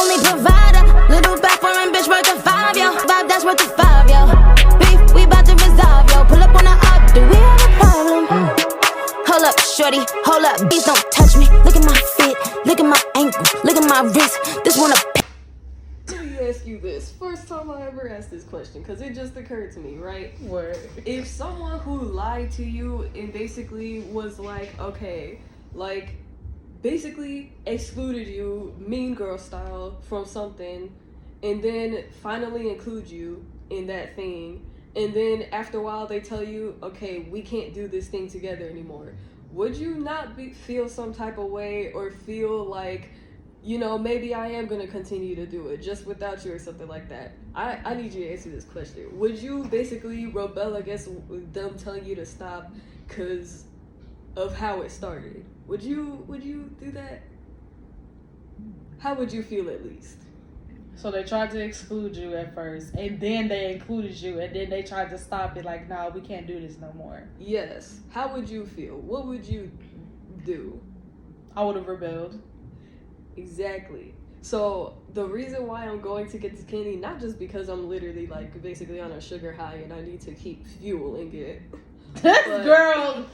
only provider. Little back foreign bitch worth a 5, yo. Vibe that's worth a 5, yo. Beef, we about to resolve, yo. Pull up on the up, do we have a problem? Hold up, shorty, hold up, please don't touch me. Look at my feet, look at my ankle, look at my wrist. This one a Let me ask you this. First time I ever asked this question, because it just occurred to me, right? Word. If someone who lied to you and basically was like, okay, like, basically excluded you, mean girl style, from something, and then finally include you in that thing, and then after a while they tell you, okay, we can't do this thing together anymore, would you not feel some type of way, or feel like, you know, maybe I am going to continue to do it just without you or something like that? I need you to answer this question. Would you basically rebel against them telling you to stop because of how it started? Would you do that? How would you feel at least? So they tried to exclude you at first, and then they included you, and then they tried to stop it, like, no, we can't do this no more. Yes. How would you feel? What would you do? I would have rebelled. Exactly. So the reason why I'm going to get this candy, not just because I'm literally like basically on a sugar high and I need to keep fueling it. Girl,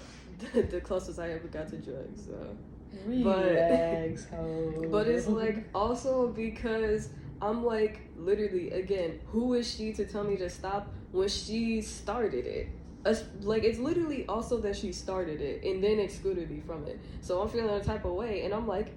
the closest I ever got to drugs. So. Relax, ho. But it's like also because I'm like literally, again, who is she to tell me to stop when she started it? Like, it's literally also that she started it and then excluded me from it. So I'm feeling a type of way, and I'm like,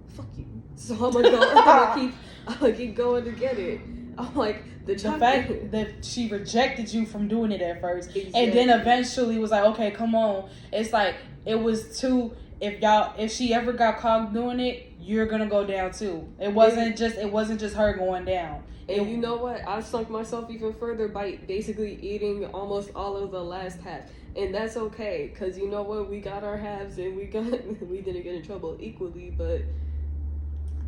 fuck you. So I'm gonna keep going to get it. I'm like, the fact that she rejected you from doing it at first, exactly. And then eventually was like, okay, come on. It's like, it was too, if she ever got caught doing it, you're gonna go down too. It wasn't just her going down. And you know what? I sunk myself even further by basically eating almost all of the last half. And that's okay, because you know what? We got our halves and we didn't get in trouble equally, but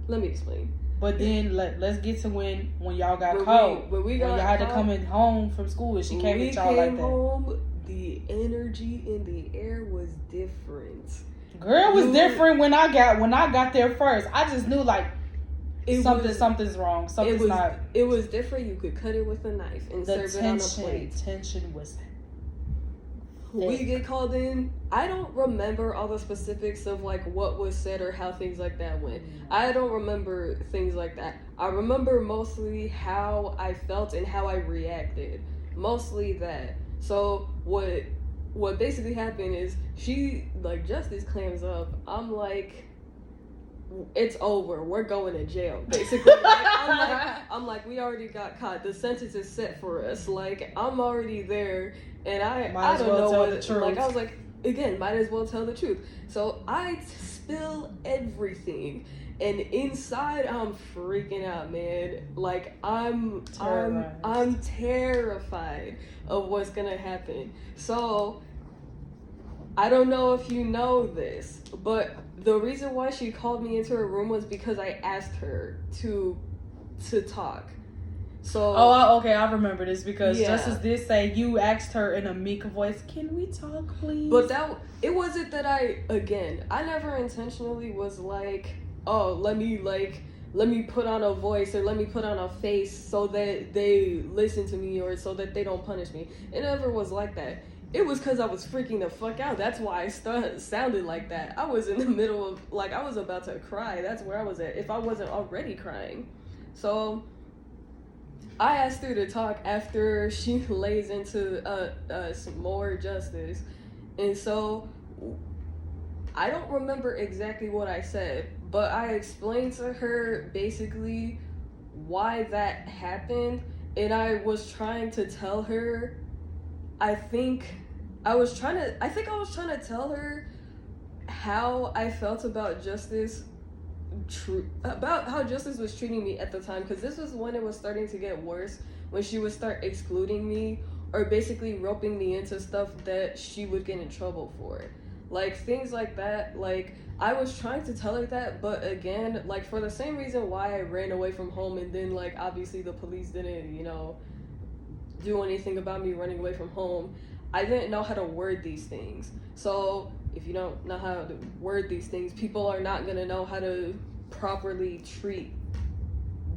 let me explain. But then let's get to when y'all got caught. When y'all had to come in home from school and she came at y'all like that. Home, the energy in the air was different. Girl, it was different when I got there first. I just knew like something's wrong. Something's not. It was different. You could cut it with a knife and serve it on a plate. Tension was. We get called in. I don't remember all the specifics of like what was said or how things like that went. I don't remember things like that. I remember mostly how I felt and how I reacted. Mostly that. So what basically happened is she, like, Justice clams up. I'm like, it's over. We're going to jail, basically. I'm like, we already got caught. The sentence is set for us. Like, I'm already there, and I don't know what. Like, I was like, again, might as well tell the truth. So I spill everything, and inside I'm freaking out, man. Like, I'm terrified of what's gonna happen. So I don't know if you know this, but the reason why she called me into her room was because I asked her to talk. So okay, I remember this because Justice did say you asked her in a meek voice, "Can we talk, please?" But it wasn't that I never intentionally was like, oh, let me put on a voice or let me put on a face so that they listen to me or so that they don't punish me. It never was like that. It was because I was freaking the fuck out. That's why I sounded like that. I was in the middle of, like, I was about to cry. That's where I was at, if I wasn't already crying. So I asked her to talk after she lays into some more Justice. And so I don't remember exactly what I said, but I explained to her basically why that happened. And I was trying to tell her, I think I was trying to tell her how I felt about Justice, about how Justice was treating me at the time, because this was when it was starting to get worse, when she would start excluding me or basically roping me into stuff that she would get in trouble for, like things like that. Like, I was trying to tell her that, but again, like, for the same reason why I ran away from home, and then, like, obviously the police didn't, do anything about me running away from home, I didn't know how to word these things. So if you don't know how to word these things, people are not going to know how to properly treat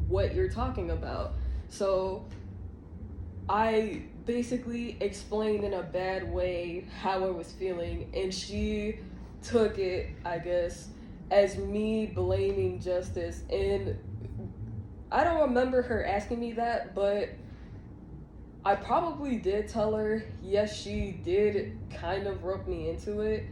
what you're talking about. So I basically explained in a bad way how I was feeling, and she took it, I guess, as me blaming Justice. And I don't remember her asking me that, but I probably did tell her, yes, she did kind of rope me into it,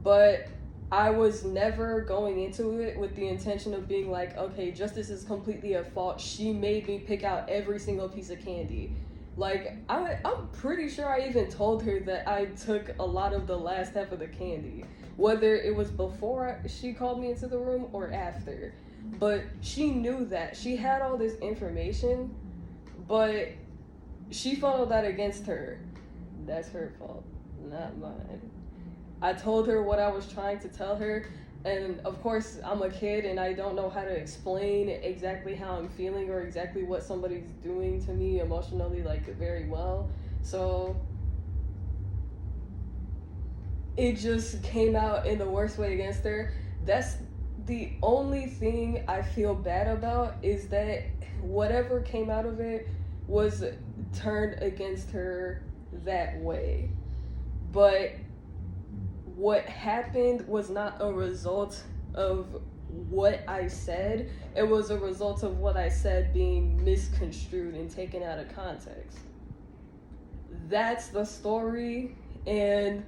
but I was never going into it with the intention of being like, okay, Justice is completely at fault. She made me pick out every single piece of candy. Like, I'm pretty sure I even told her that I took a lot of the last half of the candy, whether it was before she called me into the room or after. But she knew that. She had all this information, but she funneled that against her. That's her fault, not mine. I told her what I was trying to tell her, and of course I'm a kid and I don't know how to explain exactly how I'm feeling or exactly what somebody's doing to me emotionally, like, very well. So it just came out in the worst way against her. That's the only thing I feel bad about, is that whatever came out of it was turned against her that way. But what happened was not a result of what I said. It was a result of what I said being misconstrued and taken out of context. That's the story, and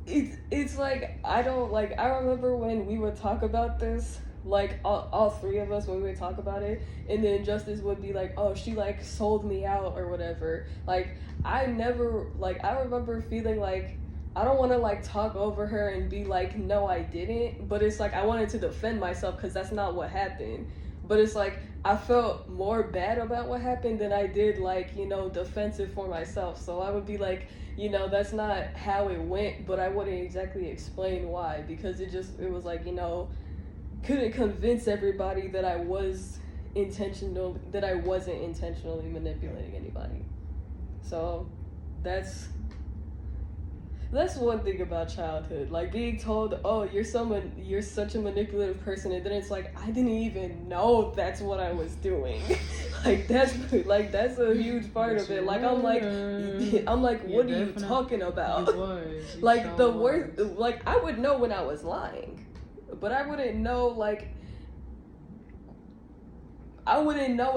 it's like, I remember when we would talk about this, like, all three of us, when we would talk about it, and then Justice would be like, oh, she, like, sold me out or whatever. Like, I remember feeling like I don't want to, like, talk over her and be like, no, I didn't, but it's like I wanted to defend myself because that's not what happened. But it's like I felt more bad about what happened than I did, like, you know, defensive for myself. So I would be like, you know, that's not how it went, but I wouldn't exactly explain why, because it was like, you know, couldn't convince everybody that I wasn't intentionally manipulating anybody. So that's one thing about childhood, like, being told, oh, you're such a manipulative person, and then it's like, I didn't even know that's what I was doing. that's a huge part of it. Like, I'm like, what are you talking about? Like, the worst, like, I would know when I was lying, but I wouldn't know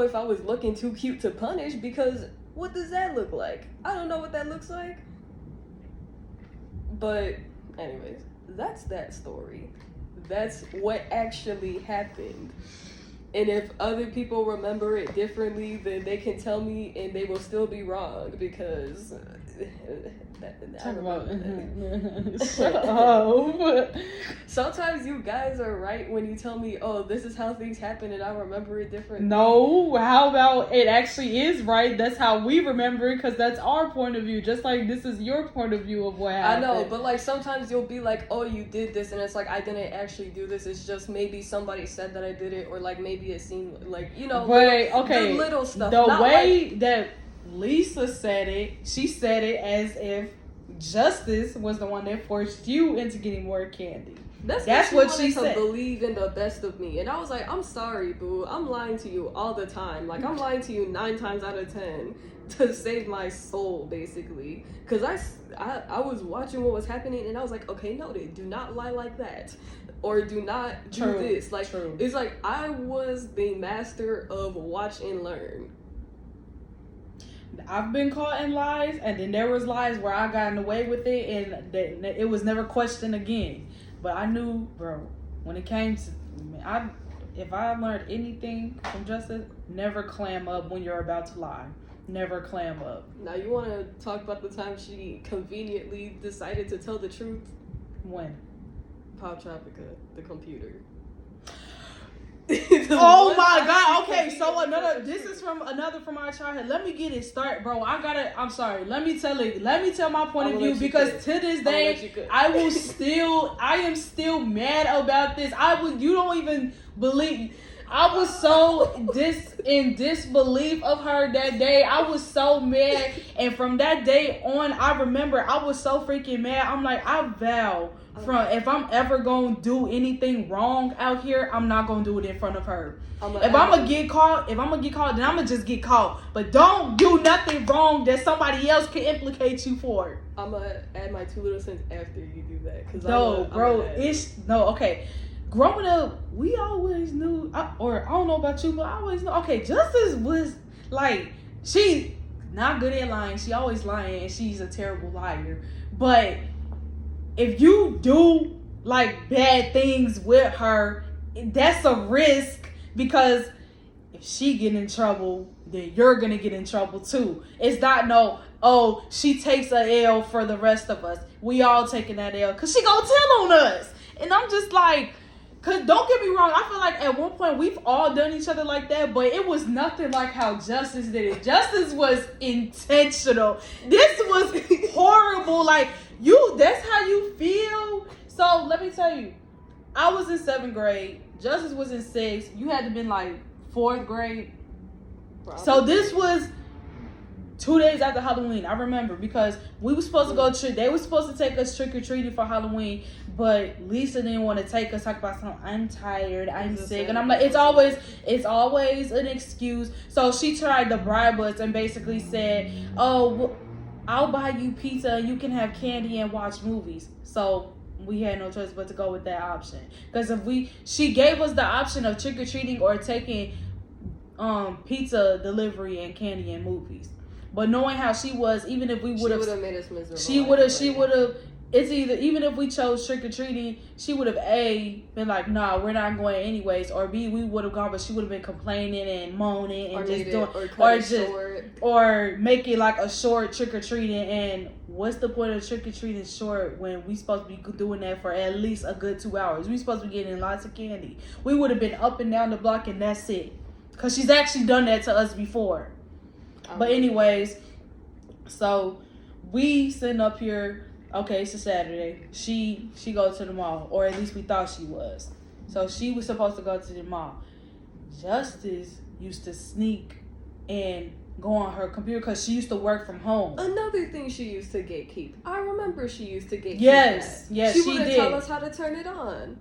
if I was looking too cute to punish, because what does that look like? I don't know what that looks like. But anyways, that's that story. That's what actually happened. And if other people remember it differently, then they can tell me and they will still be wrong, because sometimes you guys are right when you tell me, oh, this is how things happen, and I remember it differently. No, how about it actually is right? That's how we remember it, because that's our point of view, just like this is your point of view of what happened. I know, but like sometimes you'll be like, oh, you did this, and it's like, I didn't actually do this, it's just maybe somebody said that I did it, or like maybe it seemed like, you know, the little stuff. The way that Lisa said it, she said it as if Justice was the one that forced you into getting more candy. That's what she said. To believe in the best of me, and I was like, I'm sorry, boo. I'm lying to you all the time. Like, I'm lying to you 9 times out of 10 to save my soul, basically. Because I was watching what was happening, and I was like, okay, noted. Do not lie like that, or do not do this. Like, it's like I was the master of watch and learn. I've been caught in lies, and then there was lies where I got away with it, and it was never questioned again. But I knew, bro, when it came to, if I learned anything from Justice, never clam up when you're about to lie. Never clam up. Now, you want to talk about the time she conveniently decided to tell the truth? When? Pop Tropica, the computer. Oh my God! Okay, so this is from our childhood. Let me get it started, bro. I'm sorry. Let me tell my point of view, because to this day, I am still mad about this. You don't even believe. I was so in disbelief of her that day. I was so mad. And from that day on, I remember I was so freaking mad. I'm like, I vow if I'm ever going to do anything wrong out here, I'm not going to do it in front of her. If I'm going to get caught, then I'm going to just get caught. But don't do nothing wrong that somebody else can implicate you for. I'm going to add my 2 little cents after you do that. Okay. Growing up, we always knew, I don't know about you, but I always know, okay, Justice was like, she not good at lying. She always lying, and she's a terrible liar. But if you do like bad things with her, that's a risk, because if she get in trouble, then you're gonna get in trouble too. It's not she takes a L for the rest of us. We all taking that L because she gonna tell on us. And I'm just like, because don't get me wrong, I feel like at one point we've all done each other like that, but it was nothing like how Justice did it. Justice was intentional. This was horrible. Like, that's how you feel. So let me tell you, I was in 7th grade. Justice was in 6th. You had to been like 4th grade. Probably. So this was 2 days after Halloween. I remember, because we were supposed to go they were supposed to take us trick-or-treating for Halloween, but Lisa didn't want to take us. Talk about something. I'm tired. I'm sick. And I'm like, it's always an excuse. So she tried to bribe us and basically said, oh, I'll buy you pizza and you can have candy and watch movies. So we had no choice but to go with that option. Because she gave us the option of trick-or-treating or taking pizza delivery and candy and movies. But knowing how she was, even if we would have made us miserable. She would have. It's either, even if we chose trick or treating, she would have been like, nah, we're not going anyways, or B, we would have gone, but she would have been complaining and moaning and or make it like a short trick or treating. And what's the point of trick or treating short when we supposed to be doing that for at least a good 2 hours? We supposed to be getting lots of candy. We would have been up and down the block, and that's it. Because she's actually done that to us before. But anyways, so we sitting up here. Okay, it's a Saturday. She goes to the mall, or at least we thought she was. So she was supposed to go to the mall. Justice used to sneak and go on her computer because she used to work from home. Another thing she used to gatekeep. I remember she used to gatekeep. Yes, that. Yes, she did. wouldn't tell us how to turn it on.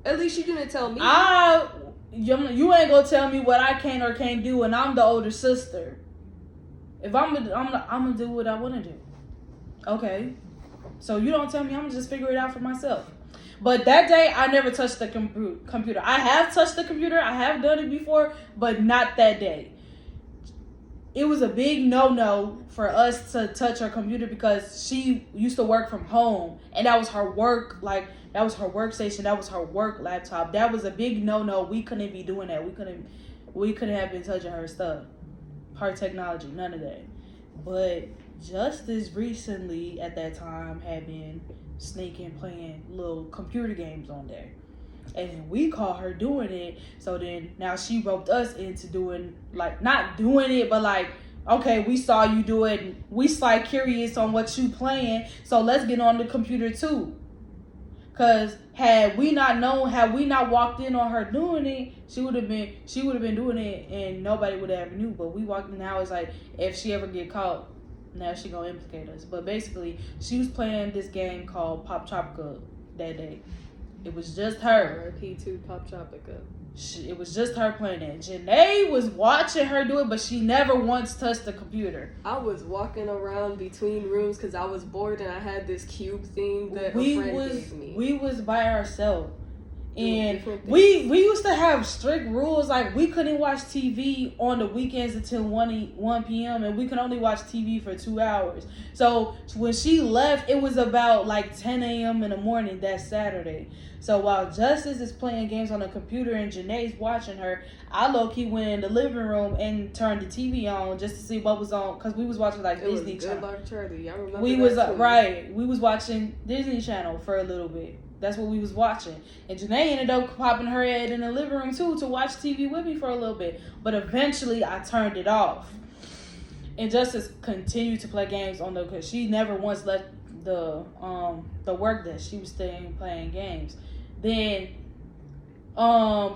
At least she didn't tell me. You ain't gonna tell me what I can or can't do, and I'm the older sister. If I'm gonna do what I want to do. Okay. So you don't tell me, I'm gonna just figure it out for myself. But that day, I never touched the computer. I have touched the computer. I have done it before, but not that day. It was a big no-no for us to touch her computer because she used to work from home, and that was her work. Like, that was her workstation. That was her work laptop. That was a big no-no. We couldn't be doing that. We couldn't have been touching her stuff, her technology, none of that. But Justice recently, at that time, had been sneaking, playing little computer games on there. And then we caught her doing it. So then now she roped us into doing, like, not doing it, but like, okay, we saw you do it. We like curious on what you playing. So let's get on the computer too. Because had we not walked in on her doing it, she would have been doing it and nobody would have ever knew. But we walked in. Now it's like, if she ever get caught, now she gonna implicate us. But basically, she was playing this game called Pop Tropica that day. It was just her. RP2 Pop Tropica. It was just her playing it. Jzhane was watching her do it, but she never once touched the computer. I was walking around between rooms because I was bored and I had this cube thing that a friend gave me. We was by ourselves. And we used to have strict rules, like we couldn't watch TV on the weekends until 1 p.m. and we could only watch TV for 2 hours. So when she left, it was about like 10 a.m. in the morning that Saturday. So while Justice is playing games on the computer and Janae's watching her, I low-key went in the living room and turned the TV on just to see what was on, because we was watching like Disney Channel. Good Luck Charlie. I remember we was watching Disney Channel for a little bit. That's what we was watching. And Jzhane ended up popping her head in the living room too to watch TV with me for a little bit. But eventually I turned it off. And Justice continued to play games on because she never once left the work desk. She was staying playing games. Then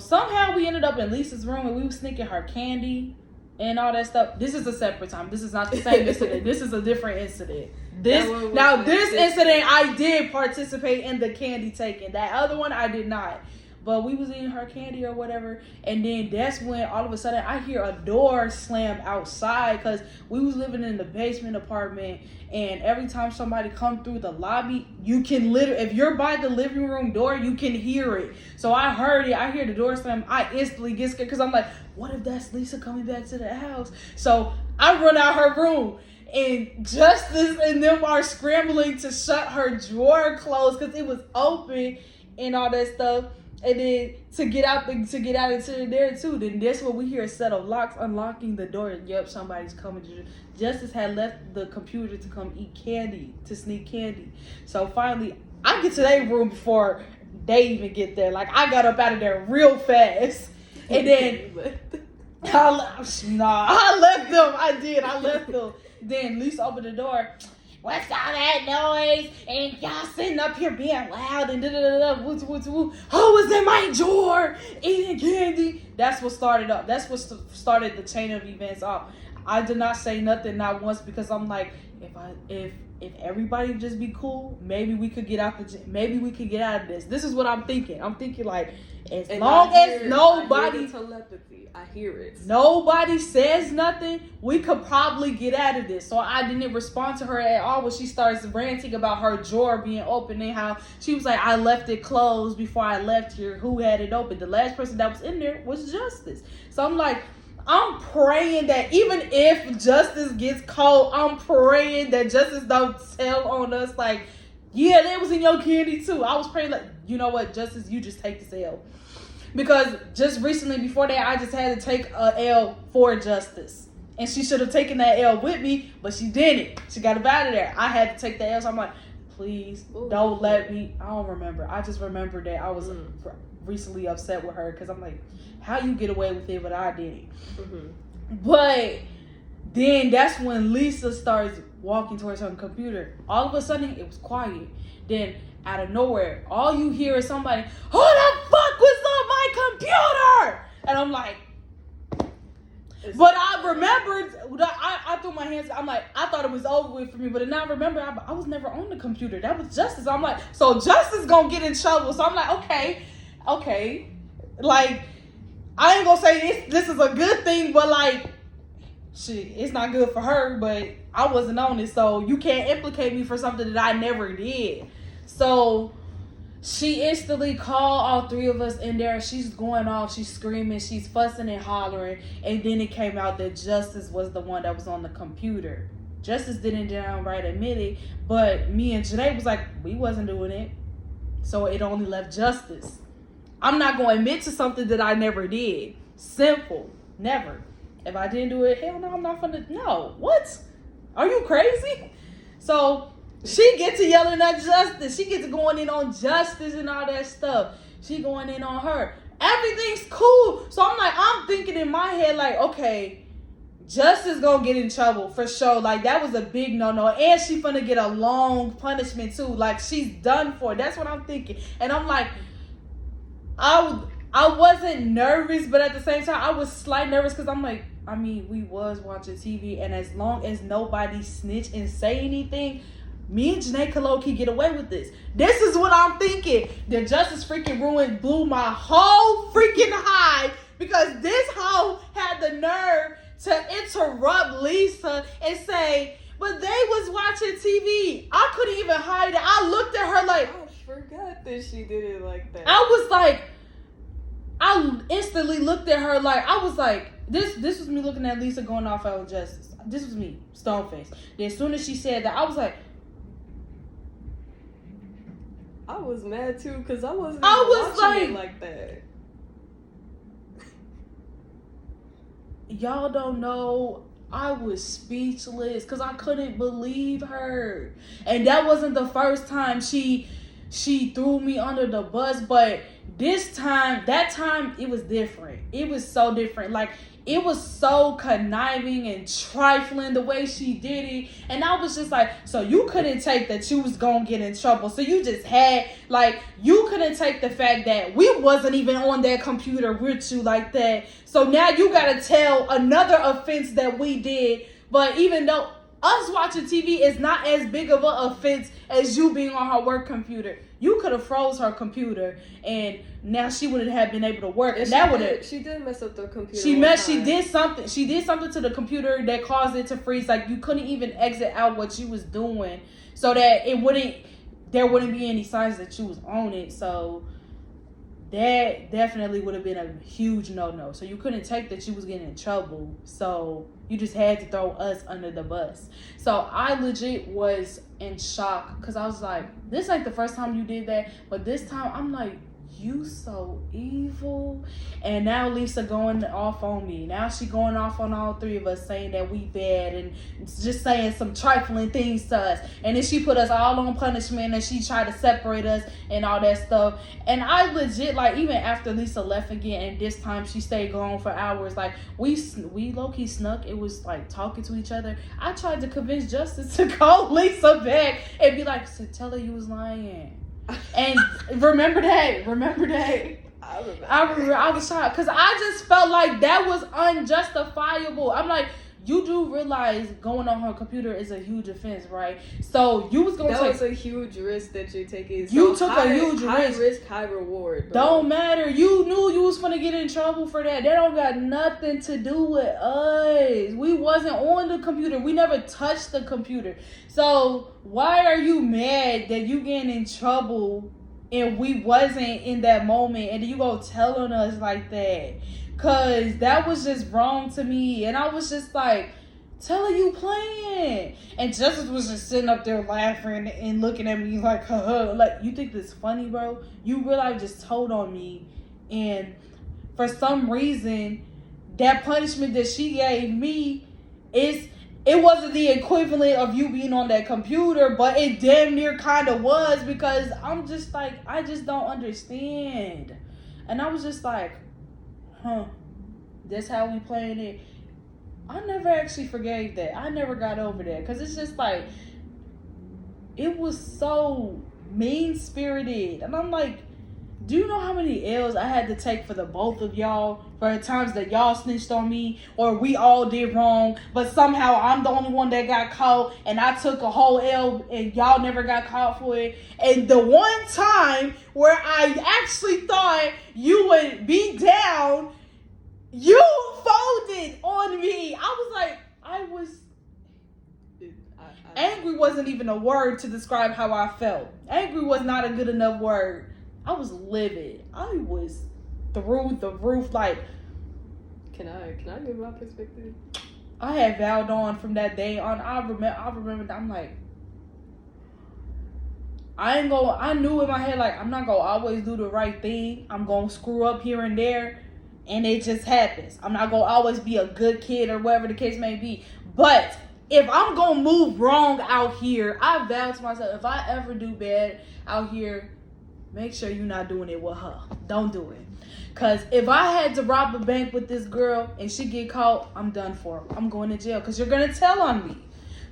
Somehow we ended up in Lisa's room and we was sneaking her candy and all that stuff. This is a separate time. This is not the same incident. This is a different incident. This incident I did participate in the candy taking. That other one I did not. But we was eating her candy or whatever, and then that's when all of a sudden I hear a door slam outside, because we was living in the basement apartment, and every time somebody come through the lobby, you can literally, if you're by the living room door, you can hear it. So I heard it. I hear the door slam. I instantly get scared because I'm like, what if that's Lisa coming back to the house? So I run out her room. And Justice and them are scrambling to shut her drawer closed because it was open and all that stuff. And then to get out into there too. Then that's when we hear a set of locks unlocking the door. Yep, somebody's coming. Justice had left the computer to come eat candy, to sneak candy. So finally, I get to their room before they even get there. Like, I got up out of there real fast. And then I left them. I did. I left them. Then Lisa opened the door. What's all that noise? And y'all sitting up here being loud and da-da-da-da. Who was in my drawer eating candy? That's what started up. That's what started the chain of events off. I did not say nothing, not once, because I'm like, if everybody just be cool, maybe we could get out of this. This is what I'm thinking. I'm thinking like, as long as nobody, I hear the telepathy. I hear it. Nobody says nothing, we could probably get out of this. So I didn't respond to her at all when she starts ranting about her drawer being open and how she was like, I left it closed before I left here. Who had it open? The last person that was in there was Justice. So I'm like, I'm praying that even if Justice gets caught, I'm praying that Justice don't tell on us like, yeah, that was in your candy too. I was praying like, you know what, Justice, you just take this L. Because just recently before that, I just had to take a L for Justice. And she should have taken that L with me, but she didn't. She got up out of there. I had to take the L, so I'm like, please don't let me. I don't remember. I just remember that I was recently upset with her because I'm like, how you get away with it, but I didn't. But then that's when Lisa starts walking towards her computer. All of a sudden, it was quiet. Then out of nowhere, all you hear is somebody, who the fuck was on my computer? And I'm like, but I remembered, I threw my hands, I'm like, I thought it was over with for me, but then I remember I was never on the computer. That was Justice. I'm like, so Justice gonna get in trouble. So I'm like, okay. Like, I ain't gonna say this is a good thing, but like, shit, it's not good for her, but I wasn't on it, so you can't implicate me for something that I never did. So she instantly called all three of us in there. She's going off, she's screaming, she's fussing and hollering, and then it came out that Justice was the one that was on the computer. Justice didn't downright admit it, but me and Jzhane was like, we wasn't doing it. So it only left Justice. I'm not going to admit to something that I never did. Simple. Never. If I didn't do it, hell no, I'm not gonna. No. What? Are you crazy? So she gets to yelling at Justice. She gets to going in on Justice and all that stuff. She going in on her. Everything's cool. So I'm thinking in my head like, okay, Justice gonna get in trouble for sure. Like, that was a big no-no. And she finna get a long punishment too. Like, she's done for. That's what I'm thinking. And I'm like, I wasn't nervous, but at the same time, I was slightly nervous because I'm like, I mean, we was watching TV, and as long as nobody snitch and say anything, me and Jzhane could low-key get away with this. This is what I'm thinking. The Justice freaking blew my whole freaking high because this hoe had the nerve to interrupt Lisa and say, but they was watching TV. I couldn't even hide it. I looked at her like, I forgot that she did it like that. I was like, I instantly looked at her like, I was like, this was me looking at Lisa going off on Justice. This was me, stone face. Then as soon as she said that, I was like, I was mad too because I wasn't watching it like that. Y'all don't know, I was speechless because I couldn't believe her. And that wasn't the first time she she threw me under the bus. But that time, it was different. It was so different. Like, it was so conniving and trifling the way she did it. And I was just like, so you couldn't take that you was going to get in trouble. So you just had, like, you couldn't take the fact that we wasn't even on that computer with you like that. So now you got to tell another offense that we did. But even though us watching TV is not as big of an offense as you being on her work computer. You could have froze her computer, and now she wouldn't have been able to work. And that would have. She did mess up the computer. She did something. She did something to the computer that caused it to freeze. Like, you couldn't even exit out what you was doing, so that there wouldn't be any signs that you was on it. So that definitely would have been a huge no. So you couldn't take that you was getting in trouble. So you just had to throw us under the bus. So I legit was in shock, because I was like, this ain't the first time you did that. But this time I'm like, you so evil. And now Lisa going off on me. Now she going off on all three of us, saying that we bad and just saying some trifling things to us. And then she put us all on punishment, and she tried to separate us and all that stuff. And I legit, like, even after Lisa left again, and this time she stayed gone for hours, like, we low-key snuck. It was like talking to each other. I tried to convince Justice to call Lisa back and be like, so tell her you was lying. And remember that. I was shocked, because I just felt like that was unjustifiable. I'm like, you do realize going on her computer is a huge offense, right? So you was gonna that was a huge risk that you're taking. So you took a huge high risk. Risk, high reward. Bro. Don't matter. You knew you was gonna get in trouble for that. That don't got nothing to do with us. We wasn't on the computer. We never touched the computer. So why are you mad that you getting in trouble and we wasn't in that moment, and then you go telling us like that? Cause that was just wrong to me. And I was just like, tell her you playing. And Justice was just sitting up there laughing and looking at me like, like, you think this funny, bro? You realize just told on me. And for some reason, that punishment that she gave me it wasn't the equivalent of you being on that computer, but it damn near kind of was, because I'm just like, I just don't understand. And I was just like, that's how we playing it. I never actually forgave that. I never got over that, because it's just like, it was so mean-spirited. And I'm like, do you know how many L's I had to take for the both of y'all, for the times that y'all snitched on me, or we all did wrong, but somehow I'm the only one that got caught, and I took a whole L and y'all never got caught for it. And the one time where I actually thought you would be down, you folded on me. Angry wasn't even a word to describe how I felt. Angry was not a good enough word. I was livid. I was through the roof. Like, can I give my perspective? I had vowed on from that day on. I remember. I'm like, I knew in my head, like, I'm not gonna always do the right thing. I'm gonna screw up here and there, and it just happens. I'm not gonna always be a good kid or whatever the case may be. But if I'm gonna move wrong out here, I vowed to myself, if I ever do bad out here, make sure you're not doing it with her. Don't do it. Because if I had to rob a bank with this girl and she get caught, I'm done for. I'm going to jail, because you're going to tell on me.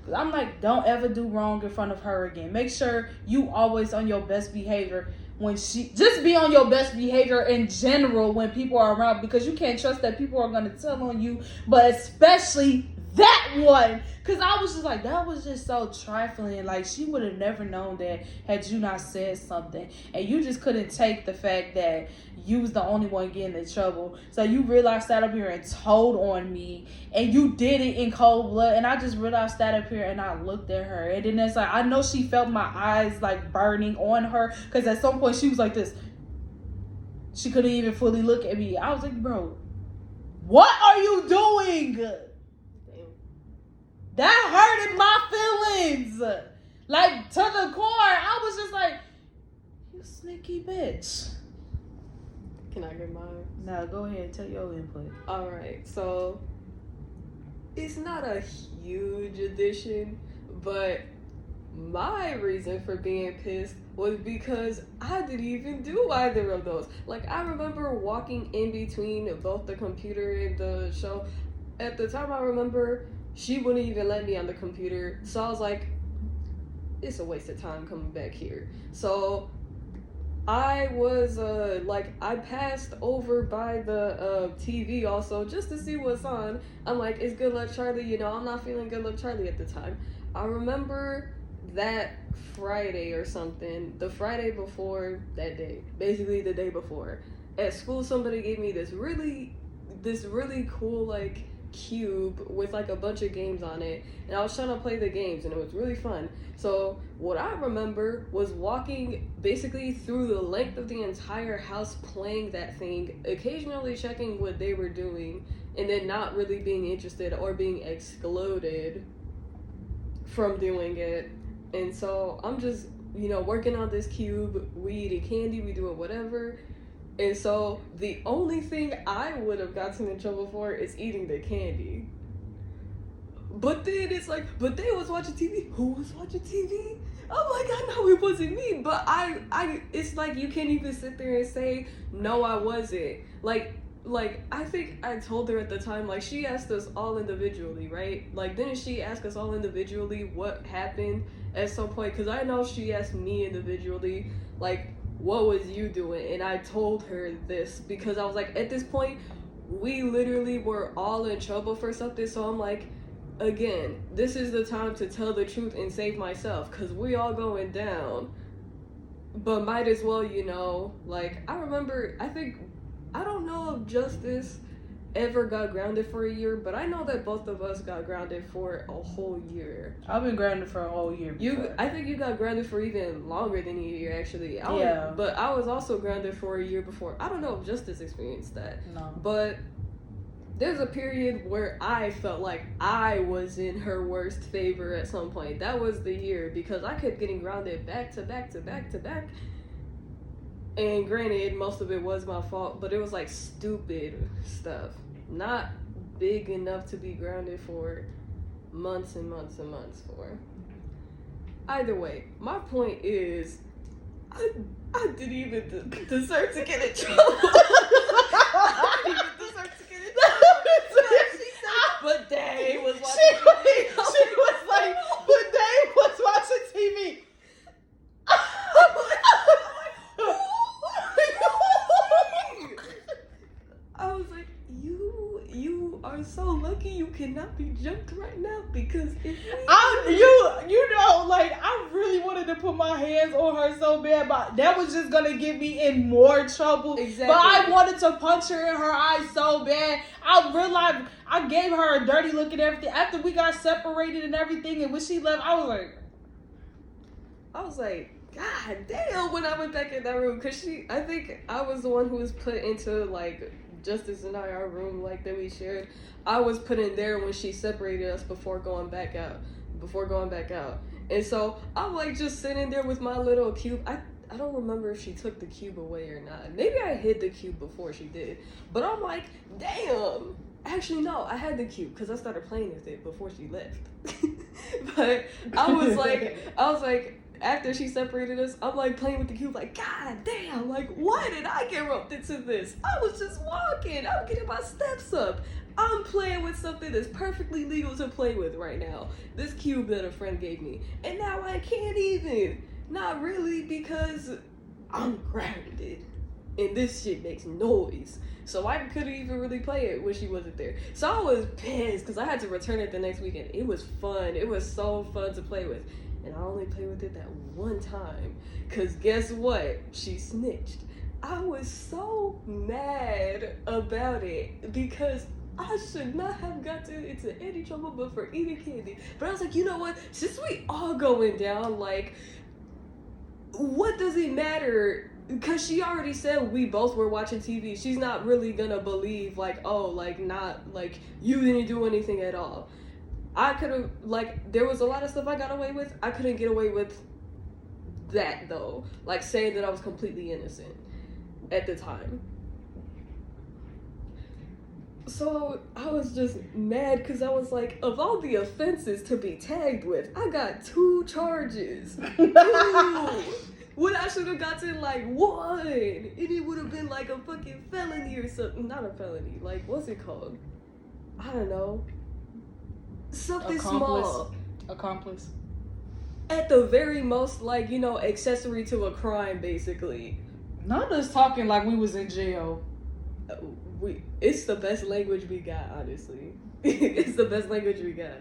Because I'm like, don't ever do wrong in front of her again. Make sure you always on your best behavior just be on your best behavior in general when people are around, because you can't trust that people are going to tell on you, but especially that one. Because I was just like, that was just so trifling. Like, she would have never known that had you not said something. And you just couldn't take the fact that you was the only one getting in trouble. So you realized, sat up here and told on me. And you did it in cold blood. And I just realized, sat up here and I looked at her. And then it's like, I know she felt my eyes like burning on her. Because at some point she was like this. She couldn't even fully look at me. I was like, bro, what are you doing? That hurted my feelings. Like, to the core. I was just like, you sneaky bitch. Can I give mine? No, go ahead. Tell your input. Alright, so it's not a huge addition, but my reason for being pissed was because I didn't even do either of those. Like, I remember walking in between both the computer and the show. At the time, I remember she wouldn't even let me on the computer. So I was like, it's a waste of time coming back here. So I was, I passed over by the TV also just to see what's on. I'm like, it's Good Luck Charlie. You know, I'm not feeling Good Luck Charlie at the time. I remember that Friday or something, the Friday before that day, basically the day before, at school somebody gave me this really cool, like, cube with like a bunch of games on it, and I was trying to play the games and it was really fun. So what I remember was walking basically through the length of the entire house playing that thing, occasionally checking what they were doing, and then not really being interested or being excluded from doing it. And so I'm just, you know, working on this cube, we eating candy, we doing whatever. And so the only thing I would have gotten in trouble for is eating the candy. But then it's like, but they was watching TV. Who was watching TV? I'm like, I know it wasn't me, but I it's like you can't even sit there and say, no, I wasn't. Like I think I told her at the time, like, she asked us all individually, right? Like, didn't she ask us all individually what happened at some point? Because I know she asked me individually, like, what was you doing? And I told her this because I was like, at this point, we literally were all in trouble for something. So I'm like, again, this is the time to tell the truth and save myself because we all going down. But might as well, you know, like, I remember, I don't know if Justice ever got grounded for a year, but I know that both of us got grounded for a whole year. I've been grounded for a whole year before. I think you got grounded for even longer than a year, actually. But I was also grounded for a year before. I don't know if Justice experienced that. No. But there's a period where I felt like I was in her worst favor at some point. That was the year because I kept getting grounded back to back to back to back. And granted, most of it was my fault, but it was like stupid stuff. Not big enough to be grounded for months and months and months for. Either way, my point is, I didn't even deserve to get in trouble. I didn't even deserve to get in trouble. She said, but Day was watching TV. She was like, but Day was watching TV. I was like, you are so lucky you cannot be jumped right now because if you know, like, I really wanted to put my hands on her so bad, but that was just gonna get me in more trouble. Exactly. But I wanted to punch her in her eyes so bad. I realized I gave her a dirty look and everything after we got separated and everything, and when she left, I was like, God damn, when I went back in that room, because I think I was the one who was put into, like, Justice and I, our room, like, that we shared. I was put in there when she separated us before going back out. And so I'm, like, just sitting there with my little cube. I don't remember if she took the cube away or not. Maybe I hid the cube before she did. But I'm like, damn. Actually, no, I had the cube because I started playing with it before she left. But I was like, after she separated us, I'm like playing with the cube, like, God damn, like, why did I get roped into this? I was just walking, I'm getting my steps up. I'm playing with something that's perfectly legal to play with right now. This cube that a friend gave me. And now I can't even. Not really, because I'm grounded. And this shit makes noise. So I couldn't even really play it when she wasn't there. So I was pissed because I had to return it the next weekend. It was fun. It was so fun to play with. And I only played with it that one time. Because guess what? She snitched. I was so mad about it because I should not have gotten into any trouble but for eating candy. But I was like, you know what? Since we all going down, like, what does it matter? Because she already said we both were watching TV. She's not really gonna believe, like, oh, like, not, like, you didn't do anything at all. I could have, like, there was a lot of stuff I got away with. I couldn't get away with that, though. Like, saying that I was completely innocent at the time. So I was just mad because I was like, of all the offenses to be tagged with, I got 2 charges. 2. when I should have gotten like 1, and it would have been like a fucking felony or something. Not a felony. Like, what's it called? I don't know. Something small. Accomplice. At the very most, like, you know, accessory to a crime, basically. None of us talking like we was in jail. It's the best language we got, honestly. It's the best language we got.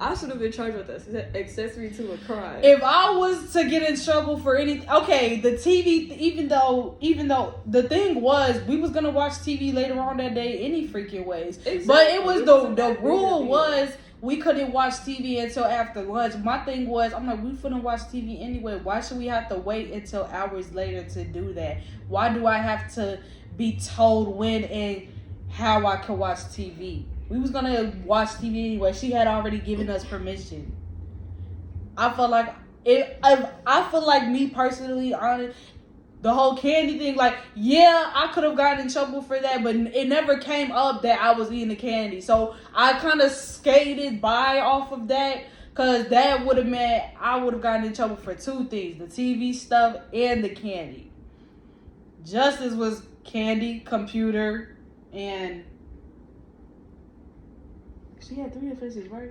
I should have been charged with accessory to a crime. If I was to get in trouble for anything, okay, the TV, even though the thing was we was gonna watch TV later on that day any freaking ways, exactly. But it was the rule was we couldn't watch TV until after lunch. My thing was, I'm like, we finna watch TV anyway. Why should we have to wait until hours later to do that? Why do I have to be told when and how I can watch TV? We was gonna watch TV anyway. She had already given us permission. I felt like I feel like me personally, honest, the whole candy thing. Like, yeah, I could have gotten in trouble for that, but it never came up that I was eating the candy. So I kind of skated by off of that, cause that would have meant I would have gotten in trouble for 2 things: the TV stuff and the candy. Justice was candy, computer, and. She had 3 offenses, right?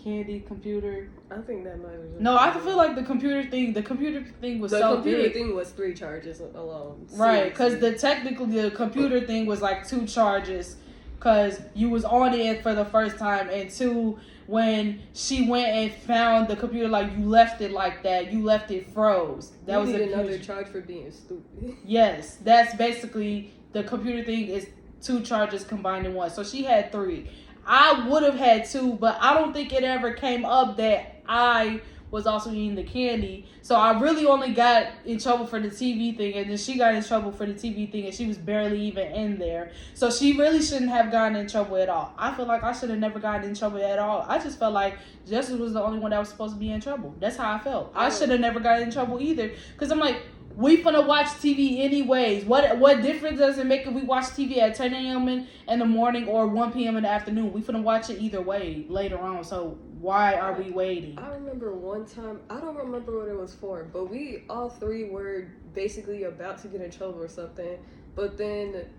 Candy, computer. I think that might have been. No, I feel like the computer thing was so big. The computer thing was 3 charges alone. Right, because technically the computer thing was like 2 charges, because you was on it for the first time, and 2, when she went and found the computer, like you left it like that, you left it froze. That was another charge for being stupid. Yes, that's basically the computer thing is 2 charges combined in one. So she had 3. I would have had 2, but I don't think it ever came up that I was also eating the candy. So I really only got in trouble for the TV thing, and then she got in trouble for the TV thing, and she was barely even in there. So she really shouldn't have gotten in trouble at all. I feel like I should have never gotten in trouble at all. I just felt like Justice was the only one that was supposed to be in trouble. That's how I felt. I should have never gotten in trouble either, because I'm like, we finna watch TV anyways. What difference does it make if we watch TV at 10 a.m. in the morning or 1 p.m. in the afternoon? We finna watch it either way later on. So why are we waiting? I remember one time, I don't remember what it was for, but we all 3 were basically about to get in trouble or something. But then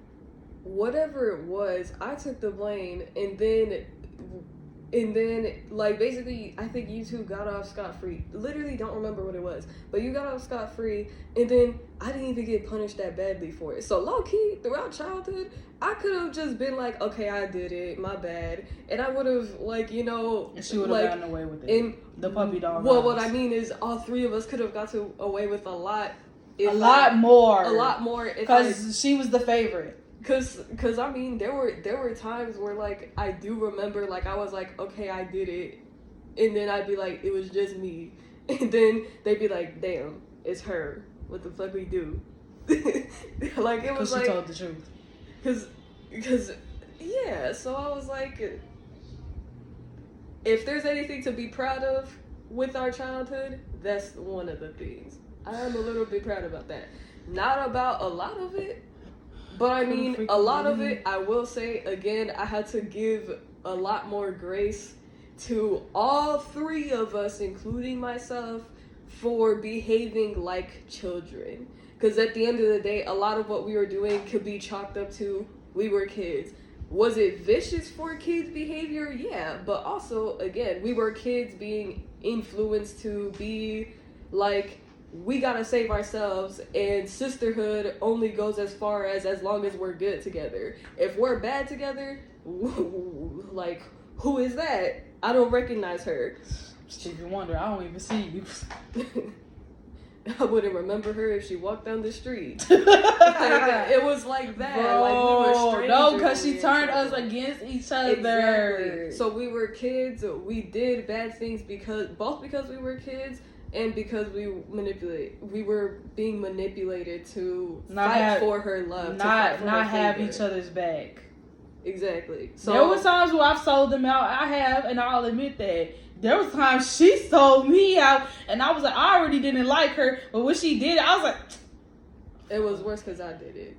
whatever it was, I took the blame, and then like basically I think you 2 got off scot-free. Literally don't remember what it was, but you got off scot-free, and then I didn't even get punished that badly for it. So low-key throughout childhood I could have just been like, okay, I did it, my bad, and I would have, like, you know, and she would have gotten away with it. And the puppy dog. Well, what I mean is all 3 of us could have got away with a lot more because she was the favorite. Cause I mean, there were times where, like, I do remember, like, I was like, okay, I did it, and then I'd be like, it was just me, and then they'd be like, damn, it's her. What the fuck we do? Like, it was like, she told the truth. Cause yeah. So I was like, if there's anything to be proud of with our childhood, that's one of the things. I am a little bit proud about that. Not about a lot of it. But I mean, a lot of it, I will say, again, I had to give a lot more grace to all 3 of us, including myself, for behaving like children. Because at the end of the day, a lot of what we were doing could be chalked up to we were kids. Was it vicious for kids' behavior? Yeah. But also, again, we were kids being influenced to be like, we gotta save ourselves, and sisterhood only goes as far as long as we're good together. If we're bad together, like, who is that? I don't recognize her. Stevie Wonder, I don't even see you. I wouldn't remember her if she walked down the street. Like, it was like that. Bro, like, we were strangers. No, because she turned us against each other. Exactly. So we were kids. We did bad things both because we were kids, and because we were being manipulated to fight for her love, not have each other's back. Exactly. So there was times where I've sold them out. I have, and I'll admit that. There was times she sold me out, and I was like, I already didn't like her, but when she did it, I was like, it was worse because I did it.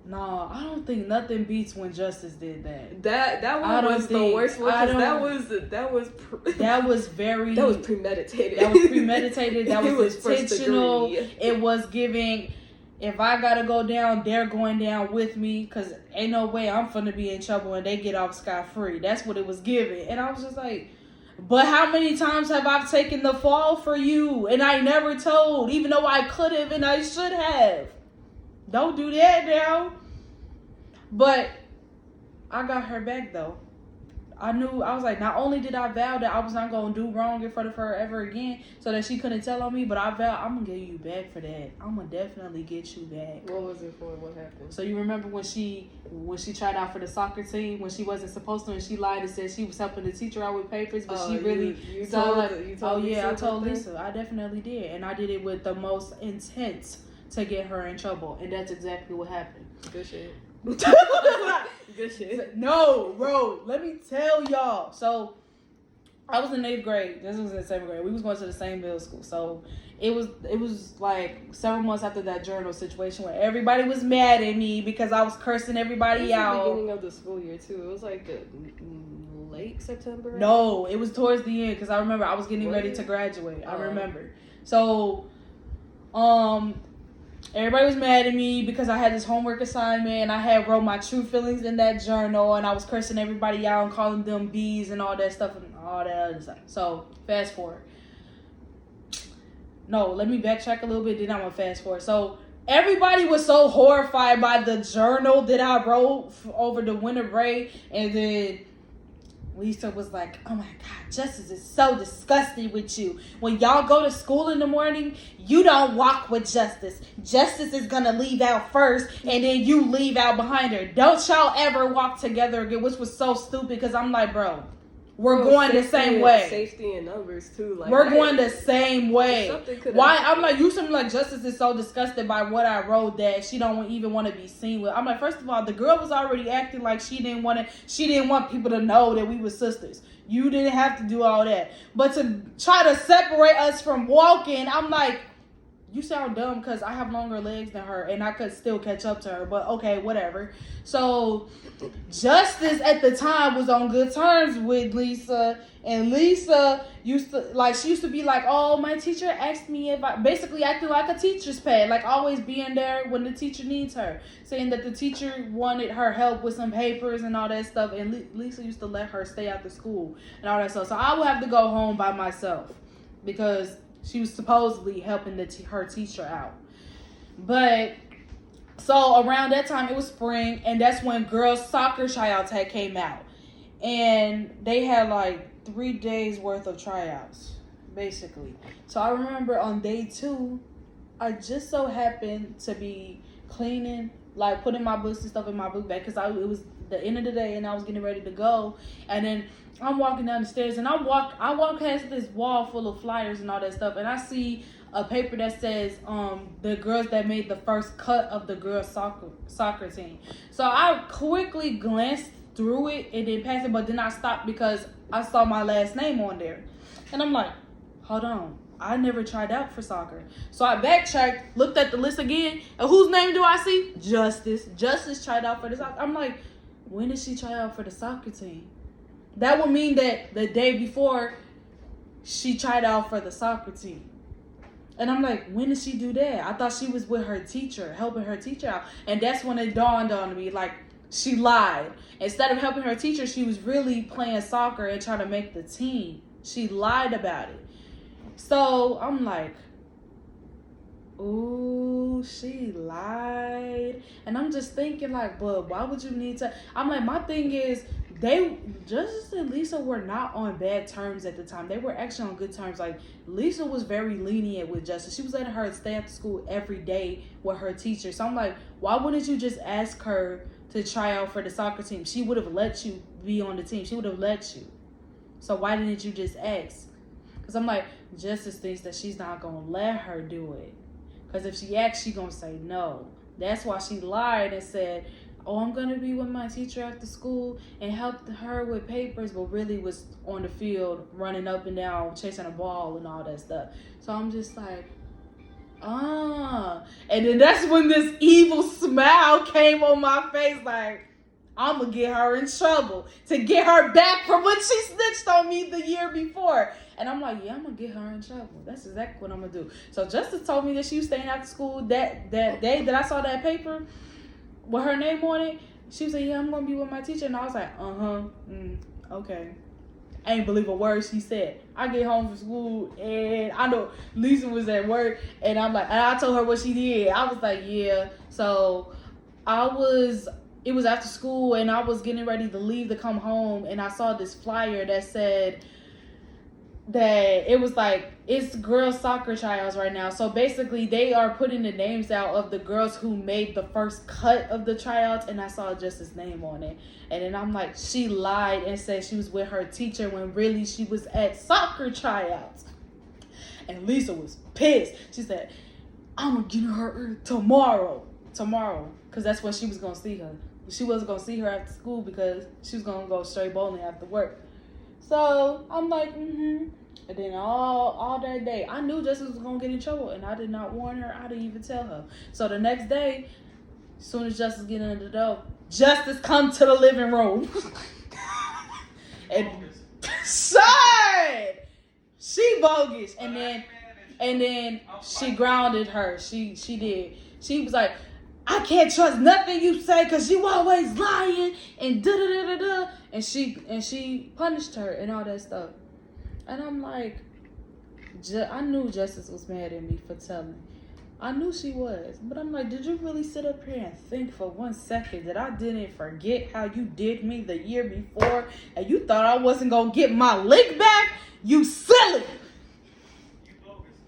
No, I don't think nothing beats when Justice did that. That one was the worst one because that was very that was premeditated. That was premeditated. That was first intentional. degree. It was giving. If I gotta go down, they're going down with me because ain't no way I'm finna be in trouble and they get off scot-free. That's what it was giving. And I was just like, but how many times have I taken the fall for you and I never told, even though I could have and I should have? Don't do that now. But I got her back though. I was like, not only did I vow that I was not going to do wrong in front of her ever again so that she couldn't tell on me, but I vowed I'm going to get you back for that. I'm going to definitely get you back. What was it for? What happened? So you remember when she tried out for the soccer team when she wasn't supposed to and she lied and said she was helping the teacher out with papers, but she really you told I told Lisa. I definitely did. And I did it with the most intent to get her in trouble. And that's exactly what happened. Good shit. Good shit. No, bro. Let me tell y'all. So, I was in 8th grade. This was in 7th grade. We was going to the same middle school. So, it was like several months after that journal situation where everybody was mad at me because I was cursing everybody out. It was the beginning of the school year, too. It was like the late September? No, it was towards the end because I remember I was getting ready to graduate. I remember. So, everybody was mad at me because I had this homework assignment and I had wrote my true feelings in that journal and I was cursing everybody out and calling them bees and all that stuff and all that other stuff. So, fast forward. No, let me backtrack a little bit, then I'm going to fast forward. So, everybody was so horrified by the journal that I wrote over the winter break, and then Lisa was like, oh my God, Justice is so disgusted with you. When y'all go to school in the morning, you don't walk with Justice. Justice is going to leave out first, and then you leave out behind her. Don't y'all ever walk together again, which was so stupid, because I'm like, bro, we're going the same way. Safety in numbers, too. Like, we're going the same way. Why? I'm like, you seem like Justice is so disgusted by what I wrote that she don't even want to be seen with. I'm like, first of all, the girl was already acting like she didn't want people to know that we were sisters. You didn't have to do all that. But to try to separate us from walking, I'm like, you sound dumb because I have longer legs than her and I could still catch up to her. But okay, whatever. So Justice at the time was on good terms with Lisa. And Lisa used to be like, oh, my teacher asked me if I, basically acting like a teacher's pet. Like always being there when the teacher needs her. Saying that the teacher wanted her help with some papers and all that stuff. And Lisa used to let her stay after school and all that stuff. So I would have to go home by myself because she was supposedly helping her teacher out. But, so around that time, it was spring, and that's when girls' soccer tryouts came out. And they had like 3 days worth of tryouts, basically. So I remember on day 2, I just so happened to be cleaning, like putting my books and stuff in my book bag, because it was the end of the day and I was getting ready to go. And then I'm walking down the stairs and I walk past this wall full of flyers and all that stuff, and I see a paper that says the girls that made the first cut of the girls soccer team. So I quickly glanced through it and then passed it, but then I stopped because I saw my last name on there. And I'm like, hold on, I never tried out for soccer. So I backtracked, looked at the list again, and whose name do I see? Justice tried out for the soccer. I'm like, when did she try out for the soccer team? That would mean that the day before, she tried out for the soccer team. And I'm like, when did she do that? I thought she was with her teacher, helping her teacher out. And that's when it dawned on me, like, she lied. Instead of helping her teacher, she was really playing soccer and trying to make the team. She lied about it. So I'm like, ooh, she lied. And I'm just thinking like, but why would you need to? I'm like, my thing is, Justice and Lisa were not on bad terms at the time. They were actually on good terms. Like, Lisa was very lenient with Justice. She was letting her stay after school every day with her teacher. So I'm like, why wouldn't you just ask her to try out for the soccer team? She would have let you be on the team. She would have let you. So why didn't you just ask? Because I'm like, Justice thinks that she's not going to let her do it. Because if she asks, she's going to say no. That's why she lied and said, oh, I'm going to be with my teacher after school and help her with papers, but really was on the field running up and down, chasing a ball and all that stuff. So I'm just like, And then that's when this evil smile came on my face, like, I'm gonna get her in trouble to get her back from when she snitched on me the year before. And I'm like, yeah, I'm gonna get her in trouble. That's exactly what I'm gonna do. So Justice told me that she was staying after school that day that I saw that paper with her name on it. She was like, yeah, I'm gonna be with my teacher. And I was like, okay. I ain't believe a word she said. I get home from school and I know Lisa was at work, and I'm like, and I told her what she did. I was like, yeah. So it was after school and I was getting ready to leave to come home, and I saw this flyer that said that it was like, it's girls soccer tryouts right now. So basically they are putting the names out of the girls who made the first cut of the tryouts, and I saw Justice's name on it. And then I'm like, she lied and said she was with her teacher when really she was at soccer tryouts. And Lisa was pissed. She said, I'm gonna get her tomorrow, because that's when she was gonna see her. She wasn't gonna see her after school because she was gonna go straight bowling after work. So I'm like, And then all that day, I knew Justice was gonna get in trouble, and I did not warn her. I didn't even tell her. So the next day, as soon as Justice get in the door, Justice come to the living room, and shit, she bogus. And then she grounded her. She did. She was like, I can't trust nothing you say because you always lying and da da da da da. And she punished her and all that stuff. And I'm like, I knew Justice was mad at me for telling. I knew she was. But I'm like, did you really sit up here and think for 1 second that I didn't forget how you did me the year before and you thought I wasn't going to get my lick back? You silly.